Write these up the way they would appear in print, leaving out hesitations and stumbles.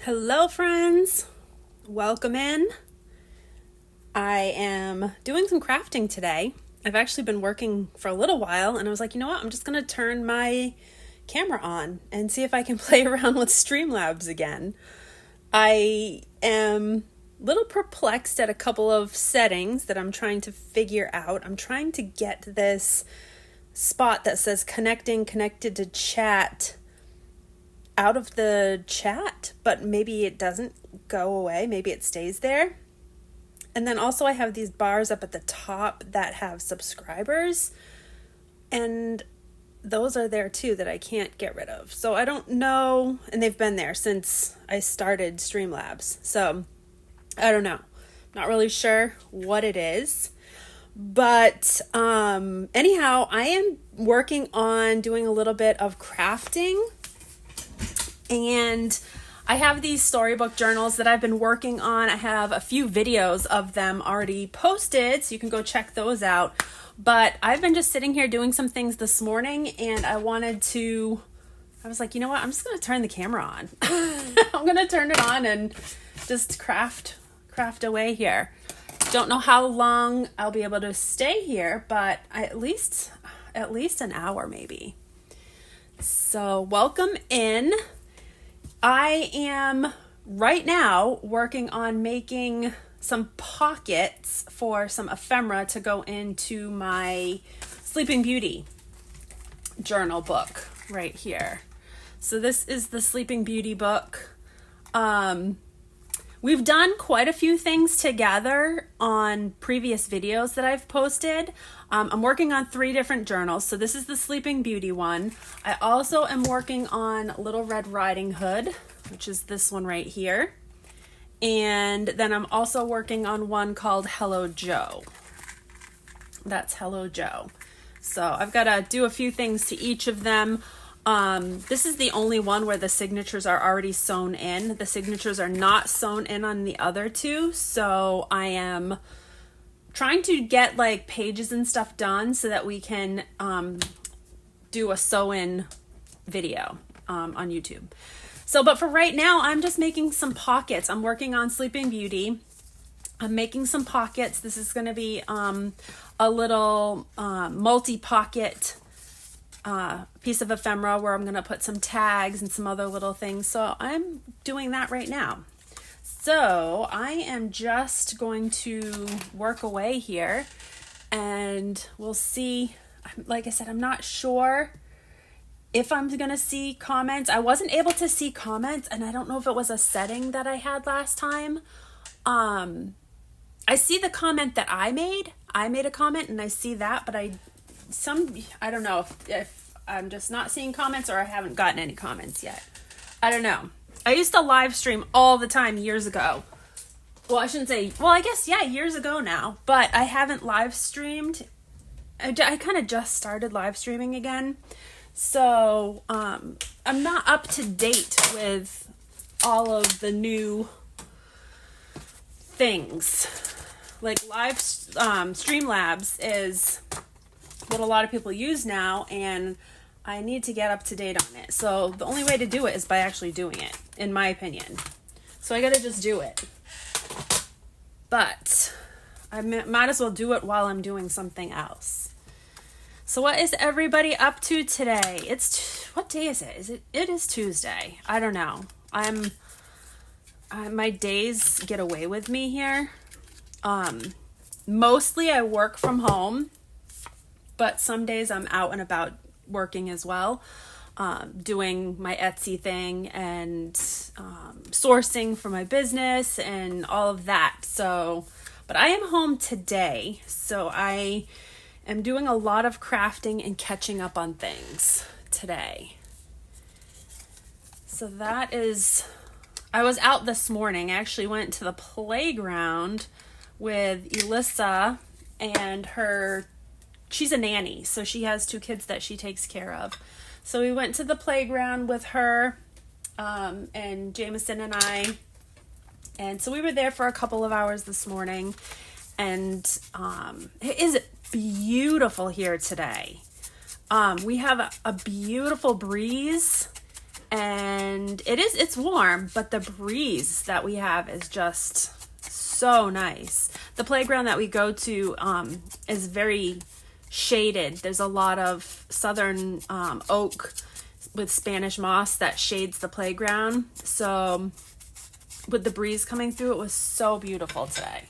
Hello friends, welcome in. I am doing some crafting today. I've actually been working for a little while and I was like, you know what, I'm just going to turn my camera on and see if I can play around with Streamlabs again. I am a little perplexed at a couple of settings that I'm trying to figure out. I'm trying to get this spot that says connected to chat out of the chat, but maybe it doesn't go away. Maybe it stays there. And then also I have these bars up at the top that have subscribers, and those are there too that I can't get rid of. So I don't know, and they've been there since I started Streamlabs. So I don't know. Not really sure what it is. But anyhow, I am working on doing a little bit of crafting. And I have these storybook journals that I've been working on. I have a few videos of them already posted, so you can go check those out. But I've been just sitting here doing some things this morning, and I was like, you know what? I'm just going to turn the camera on. I'm going to turn it on and just craft away here. Don't know how long I'll be able to stay here, but at least an hour maybe. So welcome in. I am right now working on making some pockets for some ephemera to go into my Sleeping Beauty journal book right here. So this is the Sleeping Beauty book. We've done quite a few things together on previous videos that I've posted. I'm working on 3 different journals. So this is the Sleeping Beauty one. I also am working on Little Red Riding Hood, which is this one right here. And then I'm also working on one called Hello Joe. That's Hello Joe. So I've got to do a few things to each of them. This is the only one where the signatures are already sewn in. The signatures are not sewn in on the other 2. So I am trying to get like pages and stuff done so that we can do a sew-in video on YouTube. So, but for right now, I'm just making some pockets. I'm working on Sleeping Beauty. I'm making some pockets. This is going to be a little multi-pocket piece of ephemera where I'm going to put some tags and some other little things. So I'm doing that right now. So I am just going to work away here and we'll see. Like I said, I'm not sure if I'm going to see comments. I wasn't able to see comments, and I don't know if it was a setting that I had last time. I see the comment that I made. I made a comment and I see that, but I don't know if I'm just not seeing comments or I haven't gotten any comments yet. I don't know. I used to live stream all the time years ago. Well, I shouldn't say, I guess, yeah, years ago now, but I haven't live streamed. I kind of just started live streaming again. So, I'm not up to date with all of the new things. Like Streamlabs is what a lot of people use now, and I need to get up to date on it. So the only way to do it is by actually doing it, in my opinion. So I gotta just do it. But I might as well do it while I'm doing something else. So what is everybody up to today? What day is it? It is Tuesday. I don't know. My days get away with me here. Mostly I work from home, but some days I'm out and about working as well, doing my Etsy thing and sourcing for my business and all of that. So, but I am home today, so I am doing a lot of crafting and catching up on things today. So that is, I was out this morning. I actually went to the playground with Elissa and she's a nanny, so she has 2 kids that she takes care of. So we went to the playground with her and Jameson and I. And so we were there for a couple of hours this morning. And it is beautiful here today. We have a beautiful breeze and it's warm, but the breeze that we have is just so nice. The playground that we go to is very shaded. There's a lot of southern oak with Spanish moss that shades the playground. So with the breeze coming through, it was so beautiful today.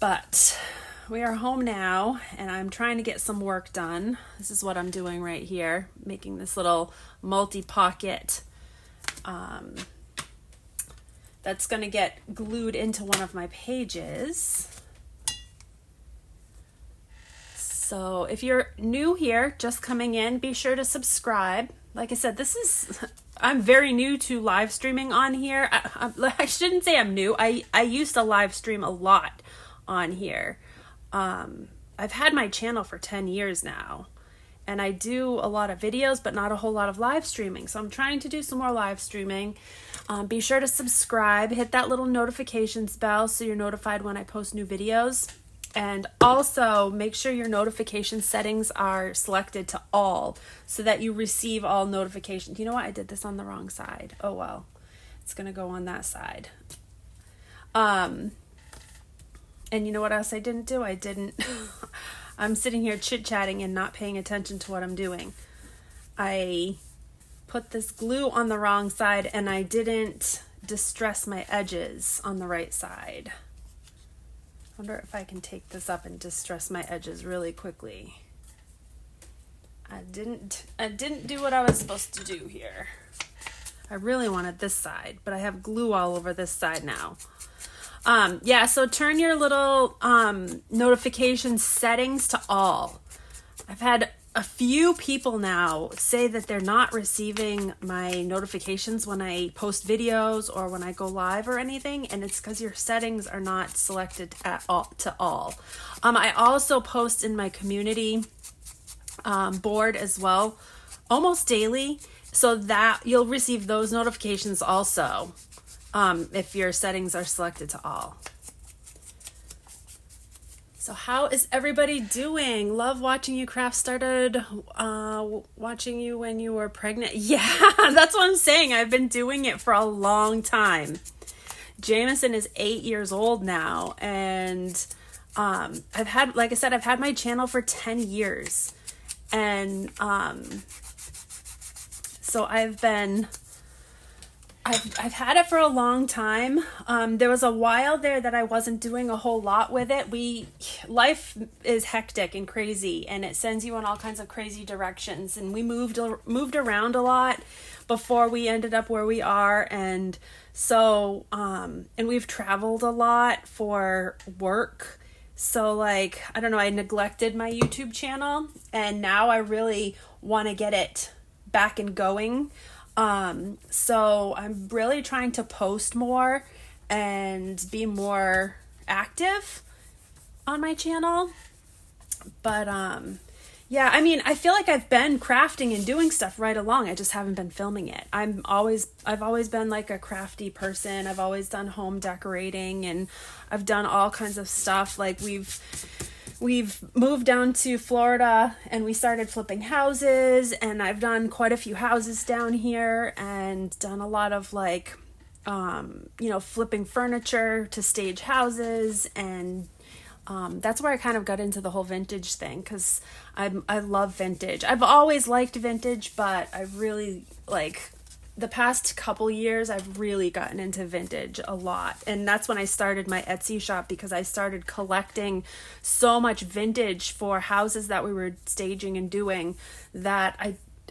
But we are home now, and I'm trying to get some work done. This is what I'm doing right here, making this little multi-pocket that's going to get glued into one of my pages. So if you're new here, just coming in, be sure to subscribe. Like I said, I'm very new to live streaming on here. I shouldn't say I'm new. I used to live stream a lot on here. I've had my channel for 10 years now, and I do a lot of videos, but not a whole lot of live streaming. So I'm trying to do some more live streaming. Be sure to subscribe, hit that little notifications bell so you're notified when I post new videos. And also make sure your notification settings are selected to all so that you receive all notifications. You know what? I did this on the wrong side. Oh, well, it's going to go on that side. And you know what else I didn't do? I'm sitting here chit-chatting and not paying attention to what I'm doing. I put this glue on the wrong side, and I didn't distress my edges on the right side. I wonder if I can take this up and distress my edges really quickly. I didn't do what I was supposed to do here. I really wanted this side, but I have glue all over this side now. Yeah, so turn your little notification settings to all. I've had a few people now say that they're not receiving my notifications when I post videos or when I go live or anything, and it's because your settings are not selected at all to all. I also post in my community board as well, almost daily, so that you'll receive those notifications also if your settings are selected to all. So how is everybody doing? Love watching you craft. Started watching you when you were pregnant. Yeah, that's what I'm saying. I've been doing it for a long time. Jameson is 8 years old now, and I've had my channel for 10 years. And so I've had it for a long time. There was a while there that I wasn't doing a whole lot with it. Life is hectic and crazy, and it sends you in all kinds of crazy directions. And we moved around a lot before we ended up where we are. And so, and we've traveled a lot for work. So I don't know, I neglected my YouTube channel, and now I really want to get it back and going. So I'm really trying to post more and be more active on my channel. But, yeah, I mean, I feel like I've been crafting and doing stuff right along. I just haven't been filming it. I've always been like a crafty person. I've always done home decorating, and I've done all kinds of stuff. Like we've moved down to Florida, and we started flipping houses, and I've done quite a few houses down here and done a lot of flipping furniture to stage houses. And that's where I kind of got into the whole vintage thing, because I love vintage. I've always liked vintage, but I really the past couple years, I've really gotten into vintage a lot. And that's when I started my Etsy shop, because I started collecting so much vintage for houses that we were staging and doing that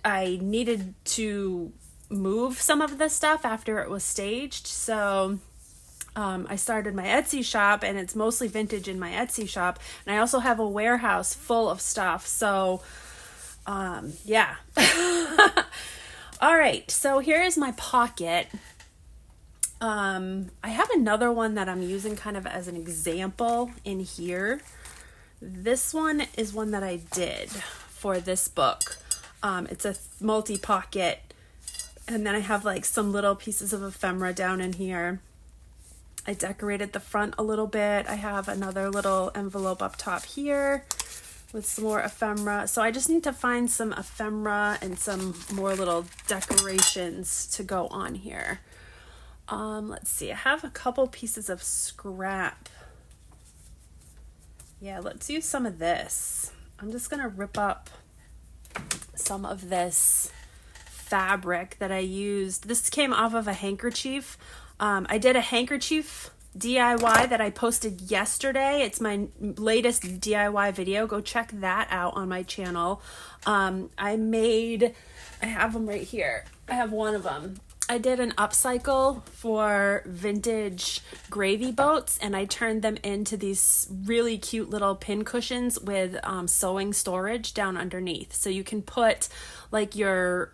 I needed to move some of the stuff after it was staged. So I started my Etsy shop, and it's mostly vintage in my Etsy shop. And I also have a warehouse full of stuff. So, yeah. All right, so here is my pocket. I have another one that I'm using kind of as an example in here. This one is one that I did for this book. It's a multi-pocket, and then I have some little pieces of ephemera down in here. I decorated the front a little bit. I have another little envelope up top here with some more ephemera. So I just need to find some ephemera and some more little decorations to go on here. Let's see, I have a couple pieces of scrap. Yeah, let's use some of this. I'm just gonna rip up some of this fabric that I used. This came off of a handkerchief. I did a handkerchief DIY that I posted yesterday. It's my latest DIY video. Go check that out on my channel. I have them right here. I have one of them. I did an upcycle for vintage gravy boats, and I turned them into these really cute little pin cushions with sewing storage down underneath. So you can put like your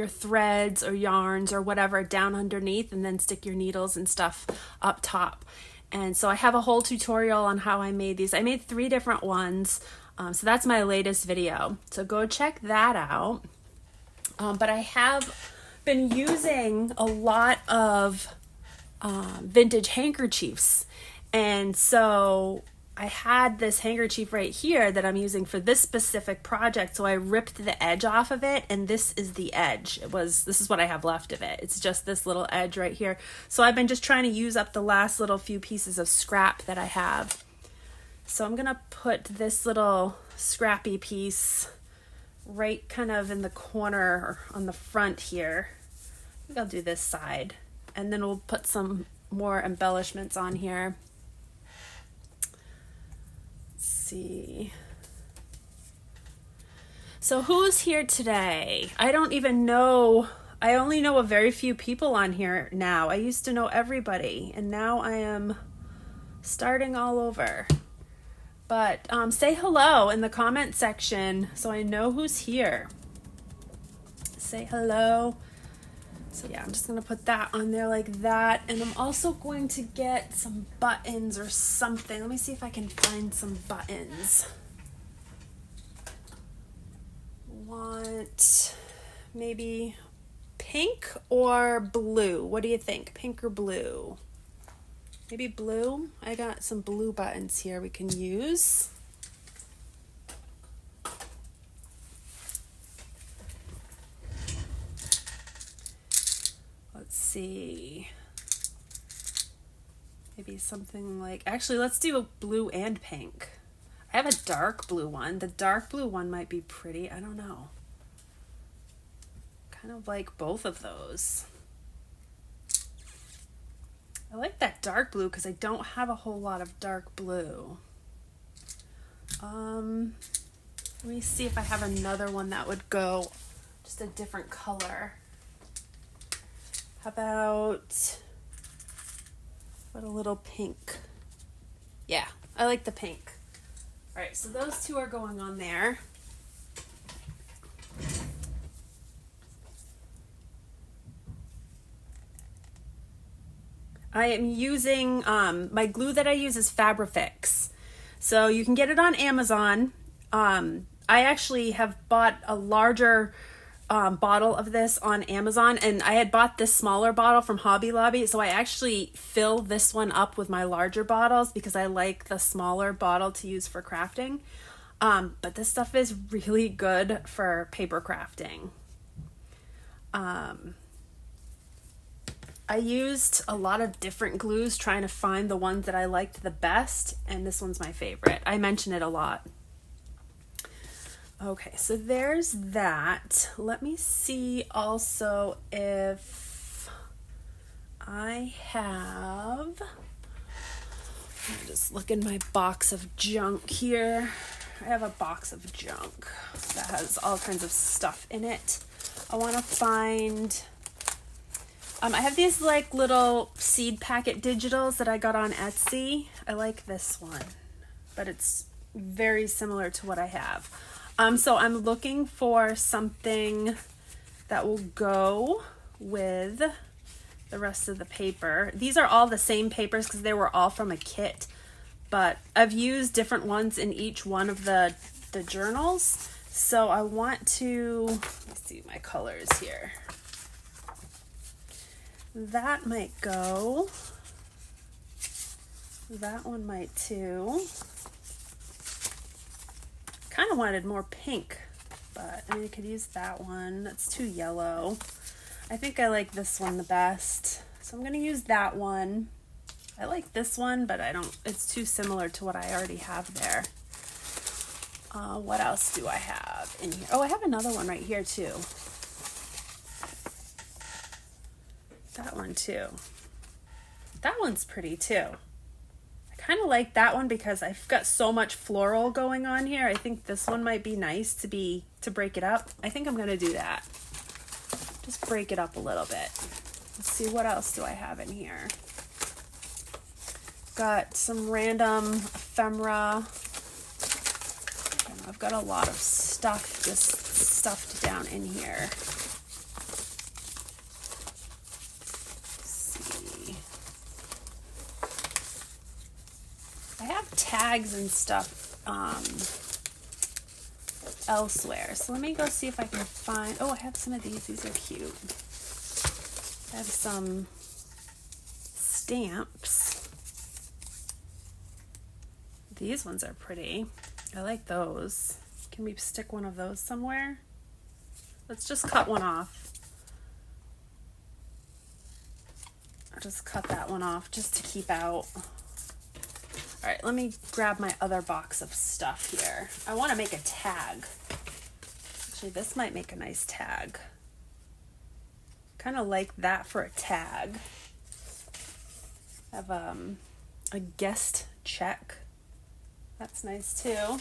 threads or yarns or whatever down underneath, and then stick your needles and stuff up top. And so I have a whole tutorial on how I made these. I made 3 different ones. So that's my latest video. So go check that out. But I have been using a lot of vintage handkerchiefs, and so I had this handkerchief right here that I'm using for this specific project. So I ripped the edge off of it, and this is the edge. This is what I have left of it. It's just this little edge right here. So I've been just trying to use up the last little few pieces of scrap that I have. So I'm gonna put this little scrappy piece right kind of in the corner on the front here. I think I'll do this side, and then we'll put some more embellishments on here. Let's see. So who's here today? I don't even know. I only know a very few people on here now. I used to know everybody, and now I am starting all over. But say hello in the comment section so I know who's here. Say hello. So yeah, I'm just gonna put that on there like that. And I'm also going to get some buttons or something. Let me see if I can find some buttons. Want maybe pink or blue? What do you think? Pink or blue? Maybe blue. I got some blue buttons here we can use. Let's see. Maybe something like, actually, let's do a blue and pink. I have a dark blue one. The dark blue one might be pretty. I don't know. Kind of like both of those. I like that dark blue because I don't have a whole lot of dark blue. Let me see if I have another one that would go just a different color. How about a little pink? Yeah, I like the pink. All right, so those 2 are going on there. I am using, my glue that I use is Fabrifix. So you can get it on Amazon. I actually have bought a larger bottle of this on Amazon, and I had bought this smaller bottle from Hobby Lobby. So I actually fill this one up with my larger bottles because I like the smaller bottle to use for crafting. But this stuff is really good for paper crafting. I used a lot of different glues trying to find the ones that I liked the best, and this one's my favorite. I mention it a lot. Okay, so there's that. Let me see also if I have, let me just look in my box of junk here. I have a box of junk that has all kinds of stuff in it. I want to find, I have these like little seed packet digitals that I got on Etsy. I like this one, but it's very similar to what I have. So I'm looking for something that will go with the rest of the paper. These are all the same papers because they were all from a kit, but I've used different ones in each one of the journals. So I want to, let's see my colors here. That might go. That one might too. kind of wanted more pink, but I mean, I could use that one. That's too yellow. I think I like this one the best. So I'm going to use that one. I like this one, but I don't, it's too similar to what I already have there. What else do I have in here? Oh, I have another one right here too. That one too. That one's pretty too. I kind of like that one because I've got so much floral going on here. I think this one might be nice to break it up. I think I'm going to do that. Just break it up a little bit. Let's see, what else do I have in here? Got some random ephemera. I've got a lot of stuff just stuffed down in here. Let's see. I have tags and stuff elsewhere. So let me go see if I can find, oh, I have some of these. These are cute. I have some stamps. These ones are pretty. I like those. Can we stick one of those somewhere? Let's just cut one off. I'll just cut that one off just to keep out. All right, let me grab my other box of stuff here. I want to make a tag. Actually, this might make a nice tag. Kind of like that for a tag. I have a guest check. That's nice too.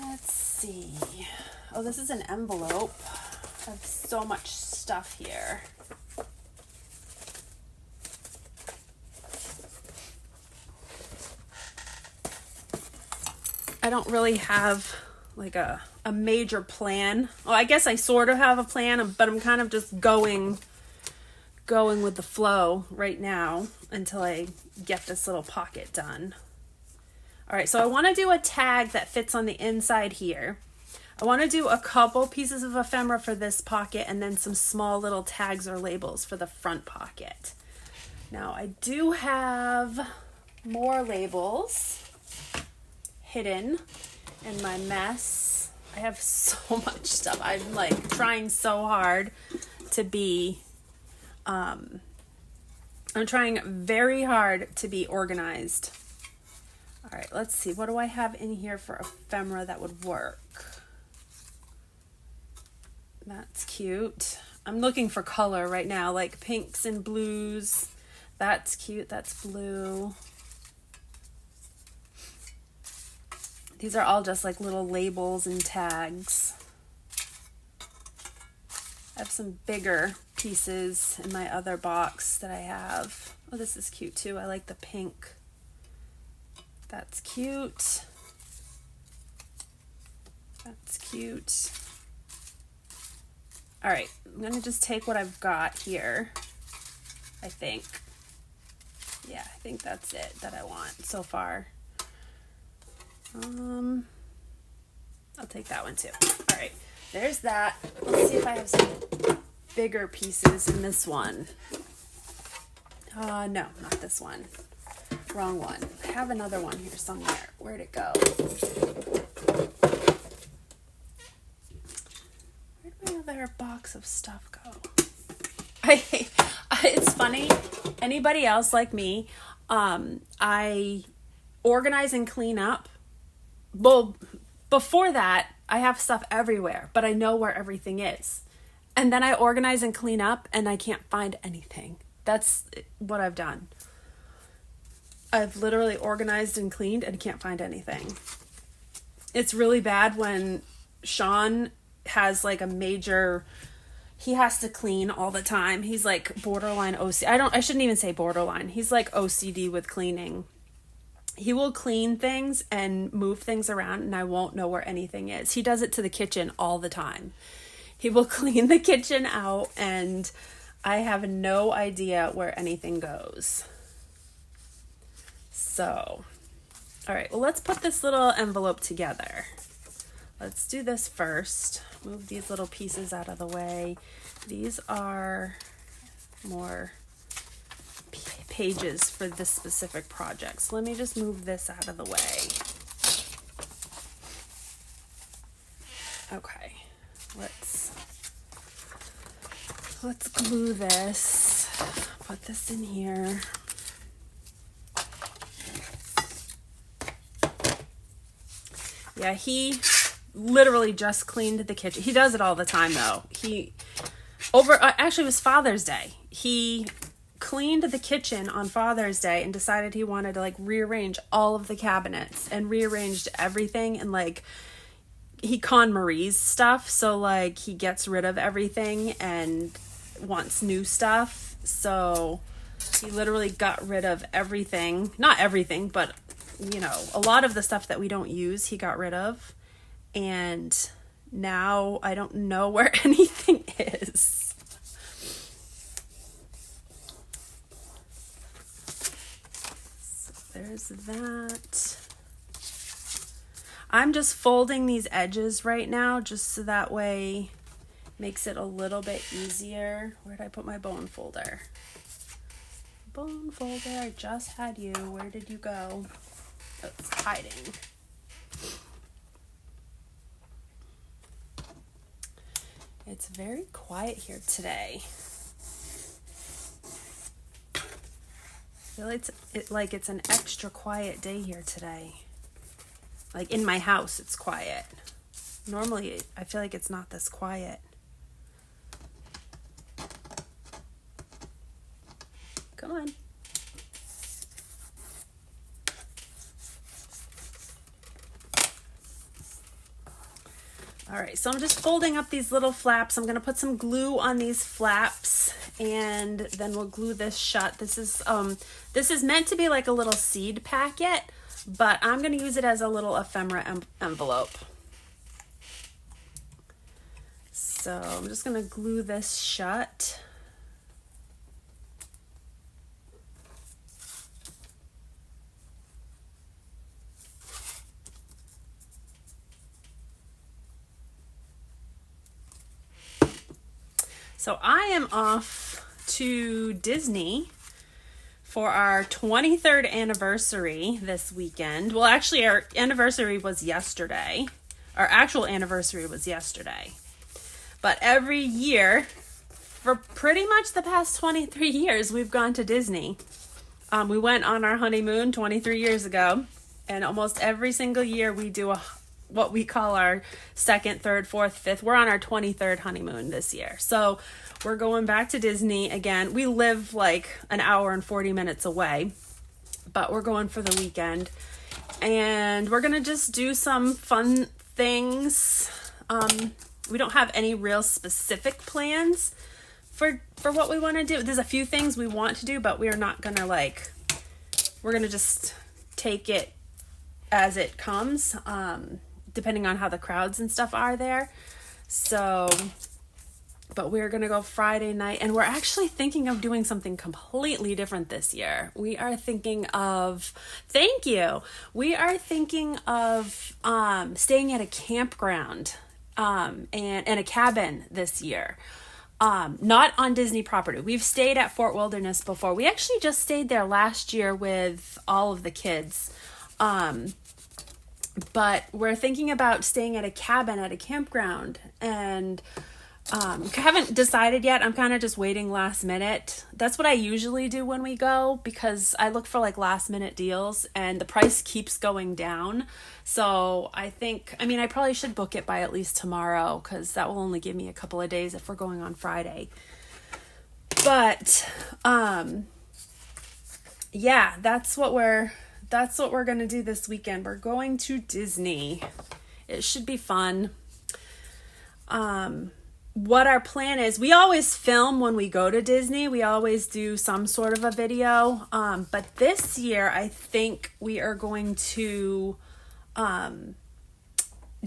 Let's see. Oh, this is an envelope. I have so much stuff here. I don't really have like a major plan. Well, I guess I sort of have a plan, but I'm kind of just going with the flow right now until I get this little pocket done. All right, so I want to do a tag that fits on the inside here. I want to do a couple pieces of ephemera for this pocket and then some small little tags or labels for the front pocket. Now I do have more labels hidden in my mess. I have so much stuff. I'm like trying so hard to be I'm trying very hard to be organized. All right, let's see. What do I have in here for ephemera that would work? That's cute. I'm looking for color right now, like pinks and blues. That's cute. That's blue. These are all just like little labels and tags. I have some bigger pieces in my other box that I have. Oh, this is cute too. I like the pink. That's cute. That's cute. All right, I'm gonna just take what I've got here, I think. Yeah, I think that's it that I want so far. I'll take that one too. All right, there's that. Let's see if I have some bigger pieces in this one. No, not this one. Wrong one. I have another one here somewhere. Where'd it go? Where'd my other box of stuff go? It's funny. Anybody else like me, I organize and clean up. Well, before that, I have stuff everywhere, but I know where everything is. And then I organize and clean up and I can't find anything. That's what I've done. I've literally organized and cleaned and can't find anything. It's really bad when Sean has like a major, he has to clean all the time. He's like borderline OCD. I shouldn't even say borderline. He's like OCD with cleaning. He will clean things and move things around and I won't know where anything is. He does it to the kitchen all the time. He will clean the kitchen out and I have no idea where anything goes. So, all right, well, let's put this little envelope together. Let's do this first. Move these little pieces out of the way. These are more pages for this specific project. So let me just move this out of the way. Okay, let's glue this, put this in here. Yeah, he literally just cleaned the kitchen. He does it all the time though. Actually it was Father's Day. He cleaned the kitchen on Father's Day and decided he wanted to like rearrange all of the cabinets and rearranged everything, and like he KonMari's stuff, so like he gets rid of everything and wants new stuff. So he literally got rid of everything. Not everything, but you know, a lot of the stuff that we don't use he got rid of. And now I don't know where anything is. So there's that. I'm just folding these edges right now just so that way makes it a little bit easier. Where did I put my bone folder? Bone folder, I just had you. Where did you go? Oh, it's hiding. It's very quiet here today. I feel like it's an extra quiet day here today. Like in my house, it's quiet. Normally, I feel like it's not this quiet. Come on. All right, so I'm just folding up these little flaps. I'm gonna put some glue on these flaps and then we'll glue this shut. This is meant to be like a little seed packet, but I'm gonna use it as a little ephemera envelope. So I'm just gonna glue this shut. So I am off to Disney for our 23rd anniversary this weekend. Well, actually, our anniversary was yesterday. Our actual anniversary was yesterday. But every year, for pretty much the past 23 years, we've gone to Disney. We went on our honeymoon 23 years ago, and almost every single year we do what we call our second, third, fourth, fifth. We're on our 23rd honeymoon this year. So we're going back to Disney again. We live like an hour and 40 minutes away, but we're going for the weekend. And we're going to just do some fun things. We don't have any real specific plans for what we want to do. There's a few things we want to do, but we are not going to we're going to just take it as it comes. Depending on how the crowds and stuff are there. So, but we're going to go Friday night, and we're actually thinking of doing something completely different this year. We are thinking of, thank you. We are thinking of staying at a campground and a cabin this year. Not on Disney property. We've stayed at Fort Wilderness before. We actually just stayed there last year with all of the kids. But we're thinking about staying at a cabin at a campground, and haven't decided yet. I'm kind of just waiting last minute. That's what I usually do when we go, because I look for like last minute deals and the price keeps going down. So I probably should book it by at least tomorrow, because that will only give me a couple of days if we're going on Friday. But yeah, that's what we're going to do this weekend. We're going to Disney. It should be fun. What our plan is, we always film when we go to Disney. We always do some sort of a video. But this year, I think we are going to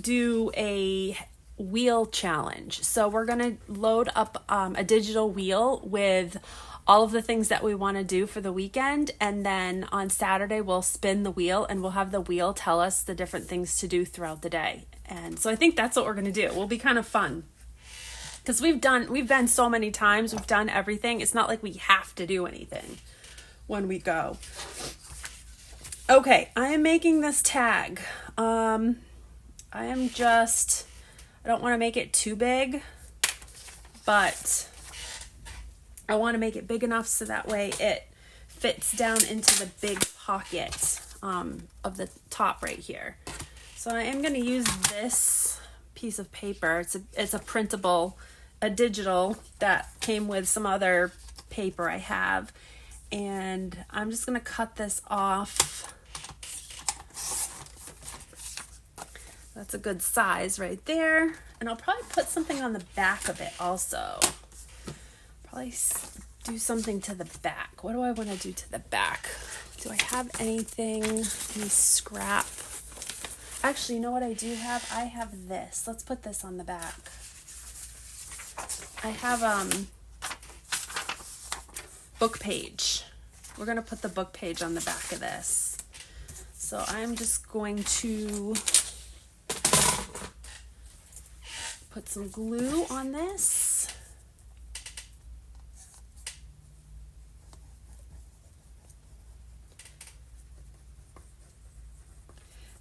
do a wheel challenge. So we're going to load up a digital wheel with all of the things that we want to do for the weekend, and then on Saturday we'll spin the wheel and we'll have the wheel tell us the different things to do throughout the day. And so I think that's what we're going to do. It will be kind of fun, because we've been so many times, we've done everything. It's not like we have to do anything. when we go. Okay, I am making this tag. I don't want to make it too big, but I want to make it big enough so that way it fits down into the big pocket of the top right here. So I am going to use this piece of paper. It's a printable, a digital that came with some other paper I have. And I'm just going to cut this off. That's a good size right there. And I'll probably put something on the back of it also. Probably do something to the back. What do I want to do to the back? Do I have anything, any scrap? Actually, you know what I do have? I have this. Let's put this on the back. I have book page. We're going to put the book page on the back of this. So I'm just going to put some glue on this.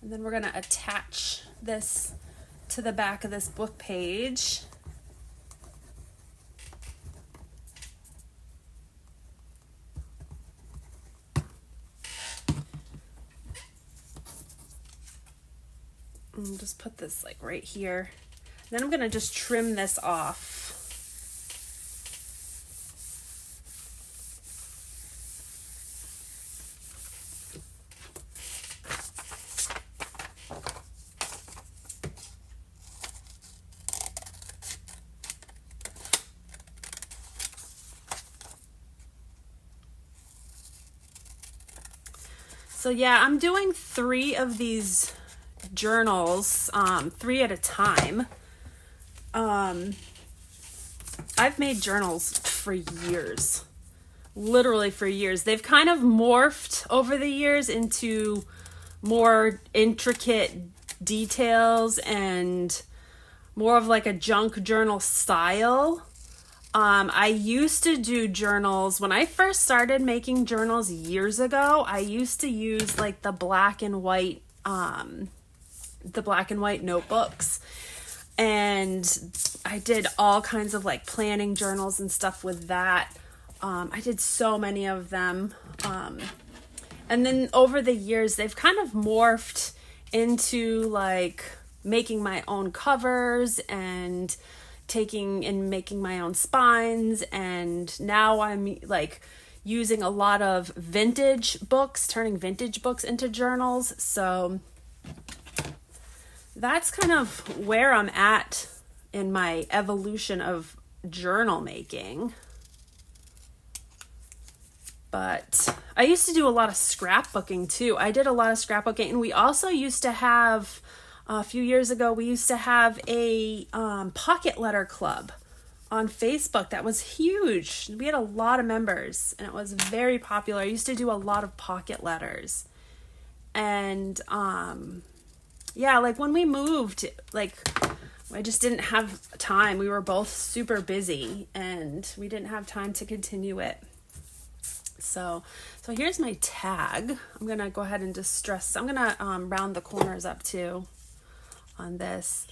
And then we're going to attach this to the back of this book page. And just put this like right here. Then I'm going to just trim this off. So yeah, I'm doing 3 of these journals, 3 at a time. I've made journals for years, literally for years. They've kind of morphed over the years into more intricate details and more of like a junk journal style. I used to do journals when I first started making journals years ago. I used to use like the black and white notebooks, and I did all kinds of like planning journals and stuff with that. I did so many of them, and then over the years they've kind of morphed into like making my own covers and making my own spines, and now I'm like using a lot of vintage books, turning vintage books into journals. So that's kind of where I'm at in my evolution of journal making. But I used to do a lot of scrapbooking too. I did a lot of scrapbooking, and we also used to have a few years ago, we used to have a pocket letter club on Facebook that was huge. We had a lot of members, and it was very popular. I used to do a lot of pocket letters. And yeah, like when we moved, like I just didn't have time. We were both super busy, and we didn't have time to continue it. So here's my tag. I'm going to go ahead and distress. I'm going to round the corners up too on this.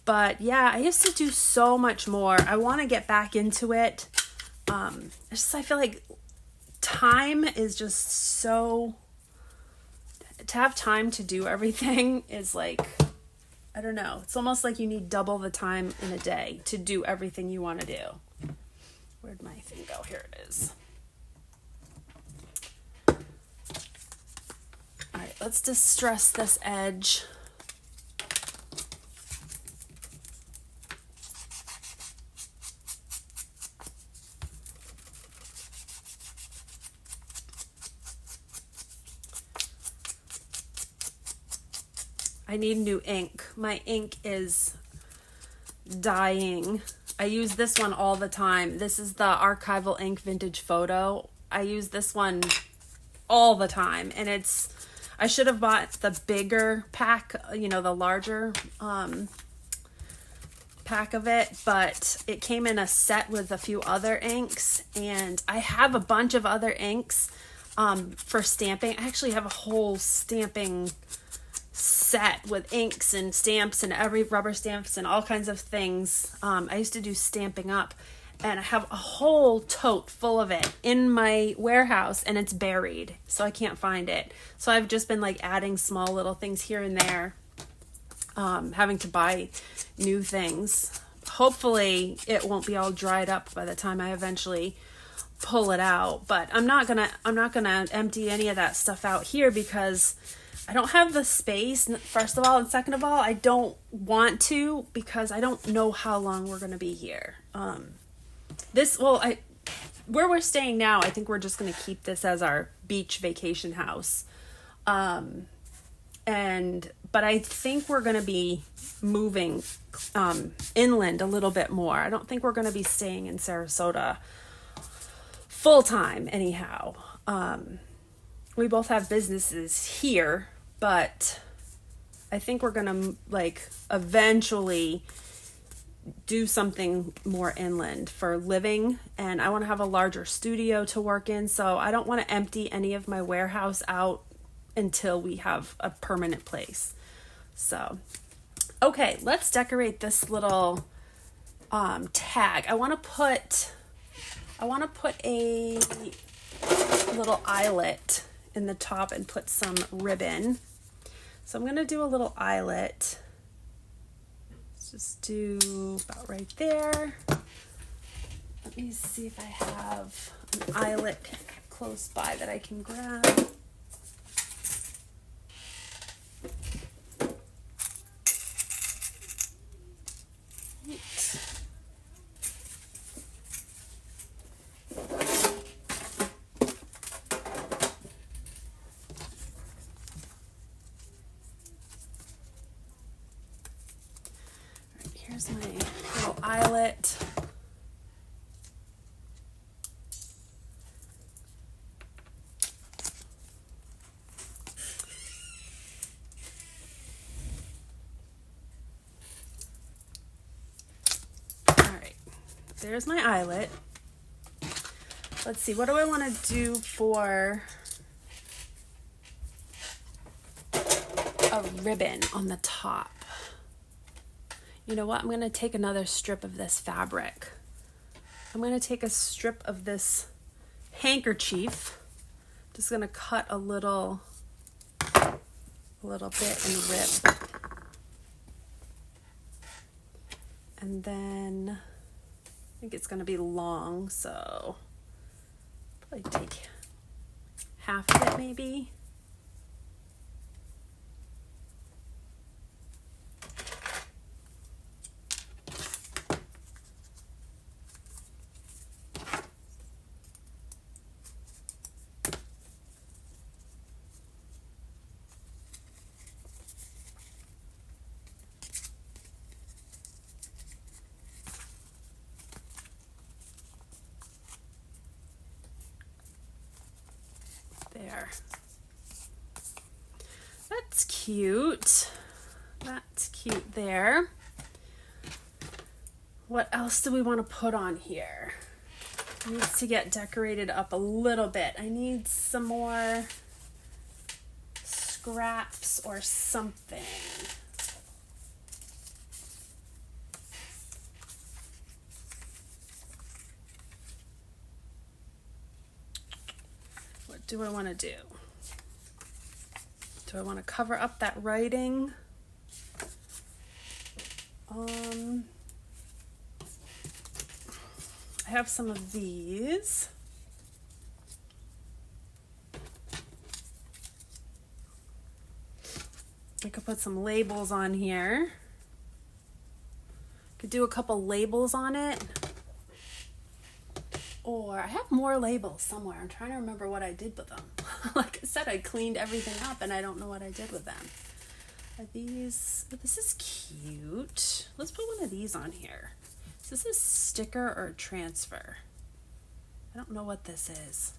But yeah, I used to do so much more. I want to get back into it. I feel like time is just so, to have time to do everything is like, I don't know. It's almost like you need double the time in a day to do everything you want to do. Where'd my thing go? Here it is. All right, let's distress this edge. I need new ink. My ink is dying. I use this one all the time. This is the Archival Ink Vintage Photo. I use this one all the time, and I should have bought the bigger pack, the larger pack of it, but it came in a set with a few other inks, and I have a bunch of other inks, for stamping. I actually have a whole stamping set with inks and stamps and every rubber stamps and all kinds of things. I used to do Stampin' Up, and I have a whole tote full of it in my warehouse, and it's buried, so I can't find it. So I've just been like adding small little things here and there, having to buy new things. Hopefully it won't be all dried up by the time I eventually pull it out, but I'm not gonna empty any of that stuff out here because I don't have the space, first of all, and second of all, I don't want to because I don't know how long we're gonna be here. Where we're staying now, I think we're just gonna keep this as our beach vacation house. But I think we're gonna be moving inland a little bit more. I don't think we're gonna be staying in Sarasota full time anyhow. We both have businesses here, but I think we're gonna like eventually do something more inland for living, and I want to have a larger studio to work in, so I don't want to empty any of my warehouse out until we have a permanent place. So okay, let's decorate this little tag. I want to put a little eyelet in the top and put some ribbon. So I'm going to do a little eyelet. Let's just do about right there. Let me see if I have an eyelet close by that I can grab. Here's my little eyelet. All right, there's my eyelet. Let's see, what do I want to do for a ribbon on the top? You know what? I'm going to take another strip of this fabric. I'm going to take a strip of this handkerchief. Just going to cut a little bit and rip. And then I think it's going to be long, so probably take half of it maybe. There. That's cute. That's cute there. What else do we want to put on here? It needs to get decorated up a little bit. I need some more scraps or something. What do I want to do? Do I want to cover up that writing? I have some of these. I could put some labels on here. Could do a couple labels on it. Or I have more labels somewhere. I'm trying to remember what I did with them. Like I said, I cleaned everything up and I don't know what I did with them. Are these, oh, this is cute. Let's put one of these on here. Is this a sticker or a transfer? I don't know what this is.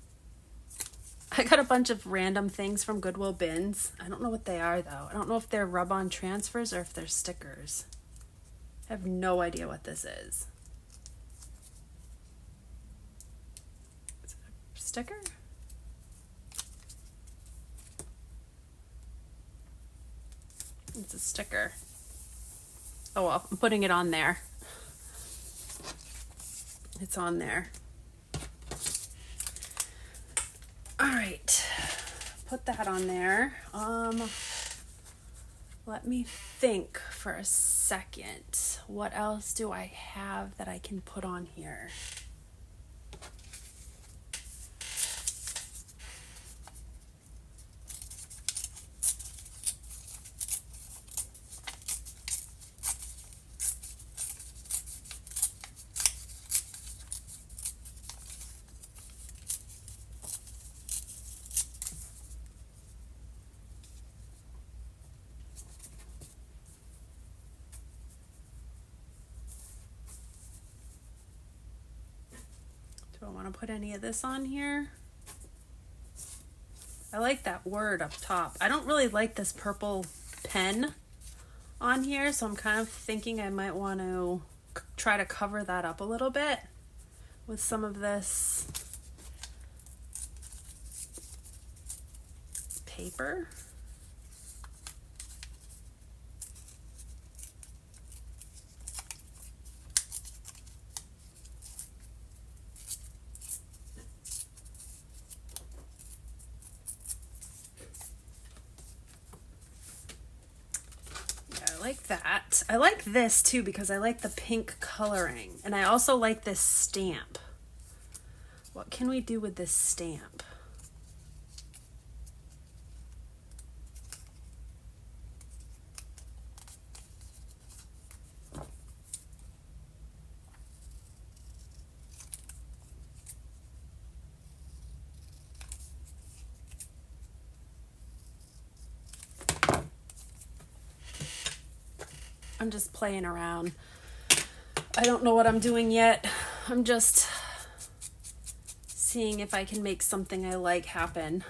I got a bunch of random things from Goodwill bins. I don't know what they are though. I don't know if they're rub-on transfers or if they're stickers. I have no idea what this is. Is it a sticker? It's a sticker. Oh well, I'm putting it on there. It's on there. All right, put that on there. Let me think for a second. What else do I have that I can put on here? Do I want to put any of this on here? I like that word up top. I don't really like this purple pen on here, so I'm kind of thinking I might want to try to cover that up a little bit with some of this paper. Like that. I like this too because I like the pink coloring, and I also like this stamp. What can we do with this stamp? I'm just playing around. I don't know what I'm doing yet. I'm just seeing if I can make something I like happen.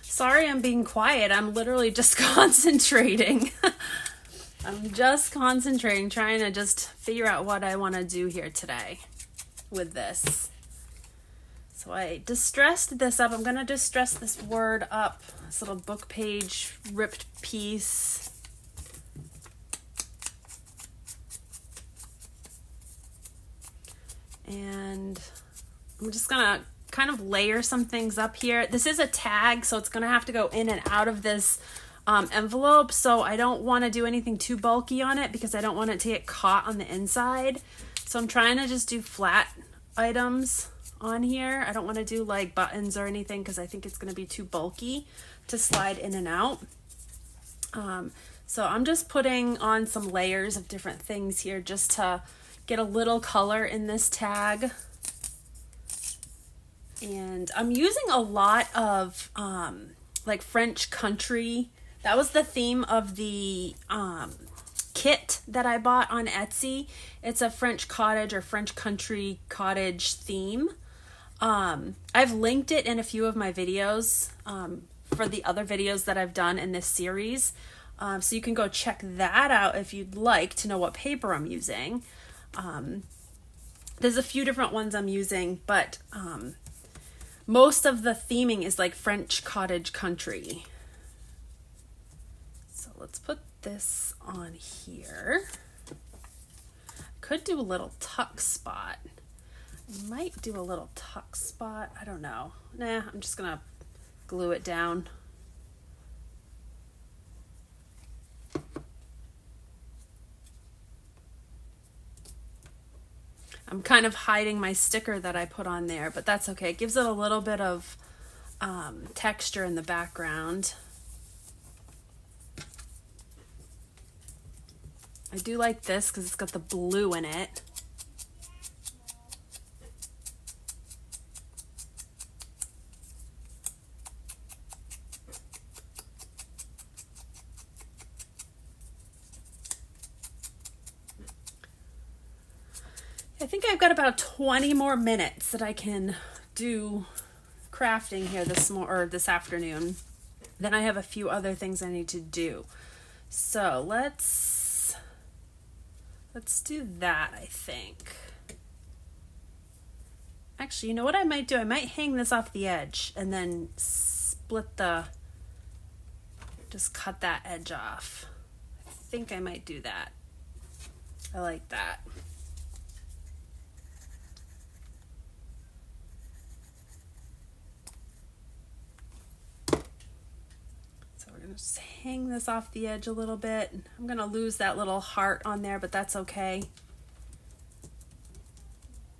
Sorry, I'm being quiet. I'm literally just concentrating. I'm just concentrating, trying to just figure out what I want to do here today with this. So I distressed this up. I'm going to distress this word up. This little book page ripped piece. And I'm just going to kind of layer some things up here. This is a tag, so it's going to have to go in and out of this envelope, so I don't want to do anything too bulky on it because I don't want it to get caught on the inside. So I'm trying to just do flat items on here. I don't want to do like buttons or anything because I think it's going to be too bulky to slide in and out. So I'm just putting on some layers of different things here just to get a little color in this tag. And I'm using a lot of like French country. That was the theme of the kit that I bought on Etsy. It's a French cottage or French country cottage theme. I've linked it in a few of my videos for the other videos that I've done in this series. So you can go check that out if you'd like to know what paper I'm using. There's a few different ones I'm using, but most of the theming is like French cottage country. So let's put this on here. Could do a little tuck spot. I might do a little tuck spot. I don't know. Nah, I'm just gonna glue it down. I'm kind of hiding my sticker that I put on there, but that's okay. It gives it a little bit of texture in the background. I do like this because it's got the blue in it. I think I've got about 20 more minutes that I can do crafting here this afternoon. Then I have a few other things I need to do. So let's do that, I think. Actually, you know what I might do? I might hang this off the edge and then just cut that edge off. I think I might do that. I like that. Just hang this off the edge a little bit. I'm going to lose that little heart on there, but that's okay.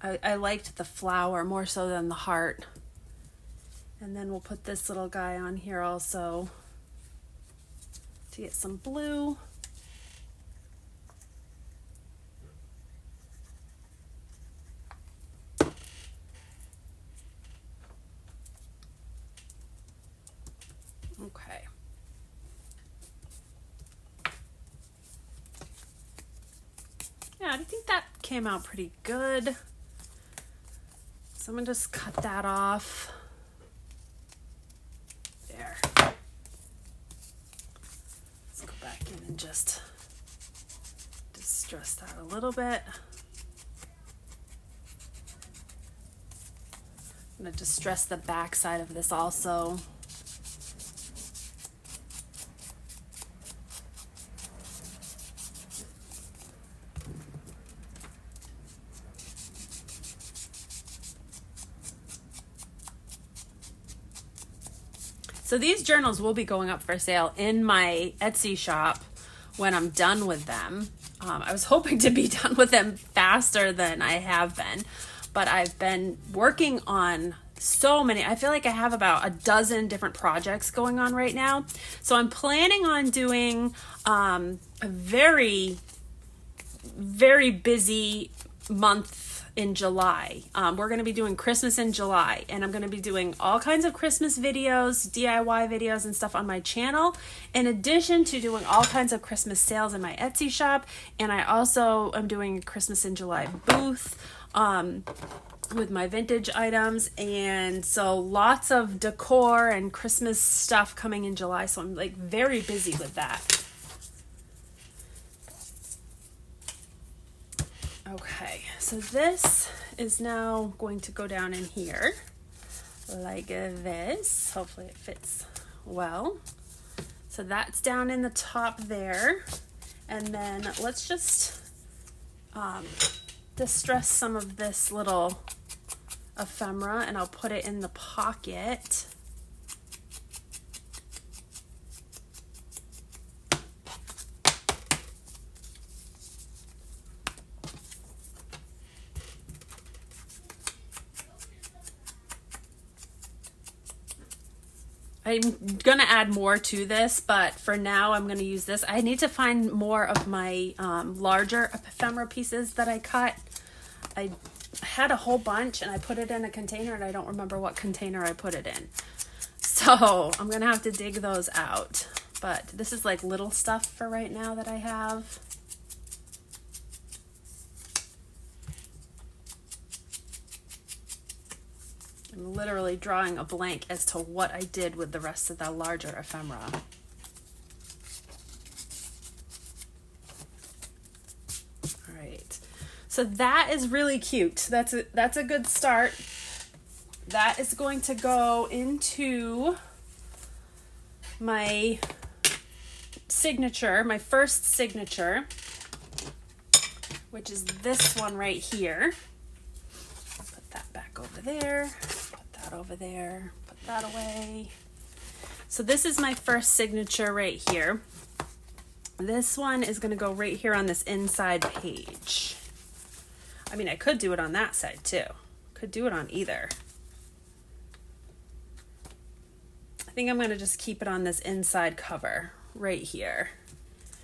I liked the flower more so than the heart. And then we'll put this little guy on here also to get some blue. Okay. Yeah, I think that came out pretty good. So I'm gonna just cut that off. There. Let's go back in and just distress that a little bit. I'm gonna distress the back side of this also. So these journals will be going up for sale in my Etsy shop when I'm done with them. I was hoping to be done with them faster than I have been, but I've been working on so many. I feel like I have about a dozen different projects going on right now. So I'm planning on doing a very, very busy month in July. We're going to be doing Christmas in July, and I'm going to be doing all kinds of Christmas videos, DIY videos and stuff on my channel, in addition to doing all kinds of Christmas sales in my Etsy shop. And I also am doing a Christmas in July booth with my vintage items, and so lots of decor and Christmas stuff coming in July. So I'm like very busy with that. Okay, so this is now going to go down in here like this. Hopefully it fits well. So that's down in the top there. And then let's just distress some of this little ephemera, and I'll put it in the pocket. I'm going to add more to this, but for now I'm going to use this. I need to find more of my larger ephemera pieces that I cut. I had a whole bunch and I put it in a container, and I don't remember what container I put it in. So I'm going to have to dig those out. But this is like little stuff for right now that I have. I'm literally drawing a blank as to what I did with the rest of the larger ephemera. All right, so that is really cute. That's a good start. That is going to go into my signature, my first signature, which is this one right here. Put that back over there. Over there, put that away. So this is my first signature right here. This one is going to go right here on this inside page. I mean, I could do it on that side too. Could do it on either. I think I'm going to just keep it on this inside cover right here.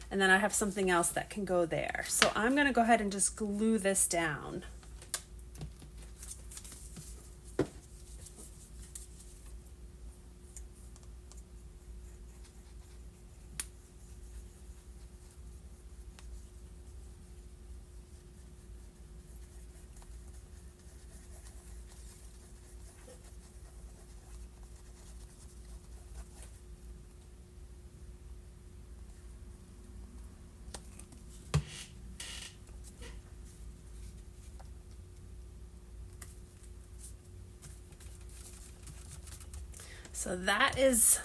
And then I have something else that can go there. So I'm going to go ahead and just glue this down. So that is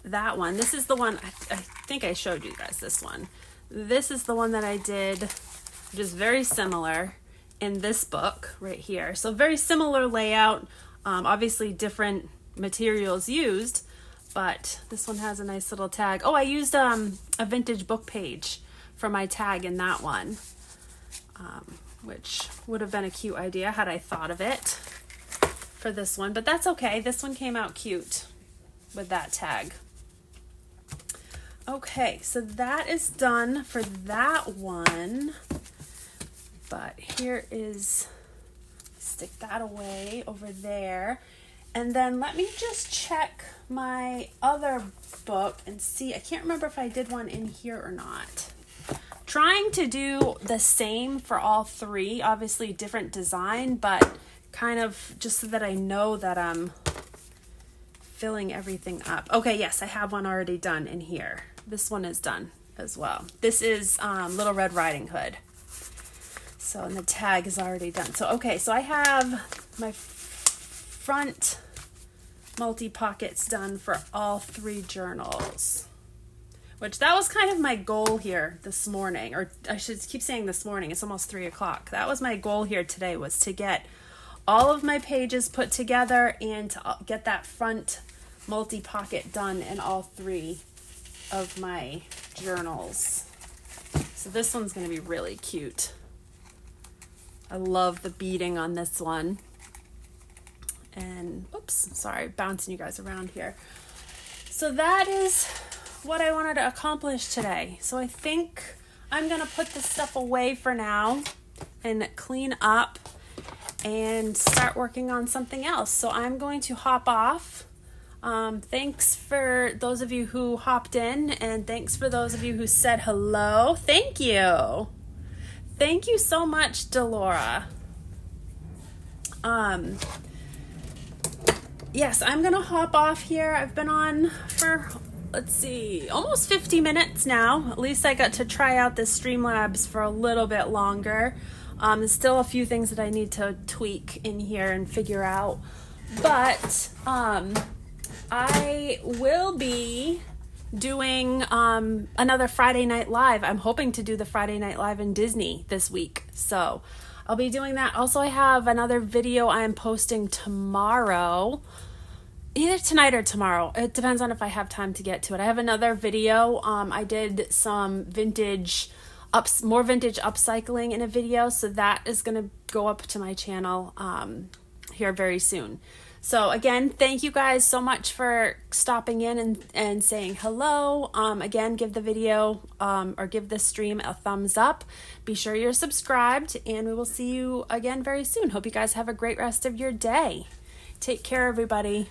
that one. This is the one, I think I showed you guys this one. This is the one that I did, which is very similar in this book right here. So very similar layout, obviously different materials used, but this one has a nice little tag. Oh, I used a vintage book page for my tag in that one, which would have been a cute idea had I thought of it for this one, but that's okay. This one came out cute with that tag. Okay, so that is done for that one, but here is, stick that away over there. And then let me just check my other book and see, I can't remember if I did one in here or not. Trying to do the same for all three, obviously different design, but kind of just so that I know that I'm filling everything up. Okay, yes, I have one already done in here. This one is done as well. This is Little Red Riding Hood. So, and the tag is already done. So, okay, so I have my front multi-pockets done for all three journals, which that was kind of my goal here this morning, or I should keep saying this morning, it's almost 3 o'clock. That was my goal here today, was to get all of my pages put together and to get that front multi-pocket done in all three of my journals. So this one's going to be really cute. I love the beading on this one. And oops, sorry, bouncing you guys around here. So that is what I wanted to accomplish today. So I think I'm going to put this stuff away for now and clean up and start working on something else. So I'm going to hop off. Thanks for those of you who hopped in, and thanks for those of you who said hello. Thank you. Thank you so much, Delora. Yes, I'm gonna hop off here. I've been on for, let's see, almost 50 minutes now. At least I got to try out this Streamlabs for a little bit longer. There's still a few things that I need to tweak in here and figure out, but I will be doing another Friday Night Live. I'm hoping to do the Friday Night Live in Disney this week, so I'll be doing that. Also, I have another video I am posting tomorrow, either tonight or tomorrow. It depends on if I have time to get to it. I have another video. I did some more vintage upcycling in a video, so that is going to go up to my channel here very soon. So again, thank you guys so much for stopping in and saying hello. Again, give the video or give this stream a thumbs up. Be sure you're subscribed, and we will see you again very soon. Hope you guys have a great rest of your day. Take care, everybody.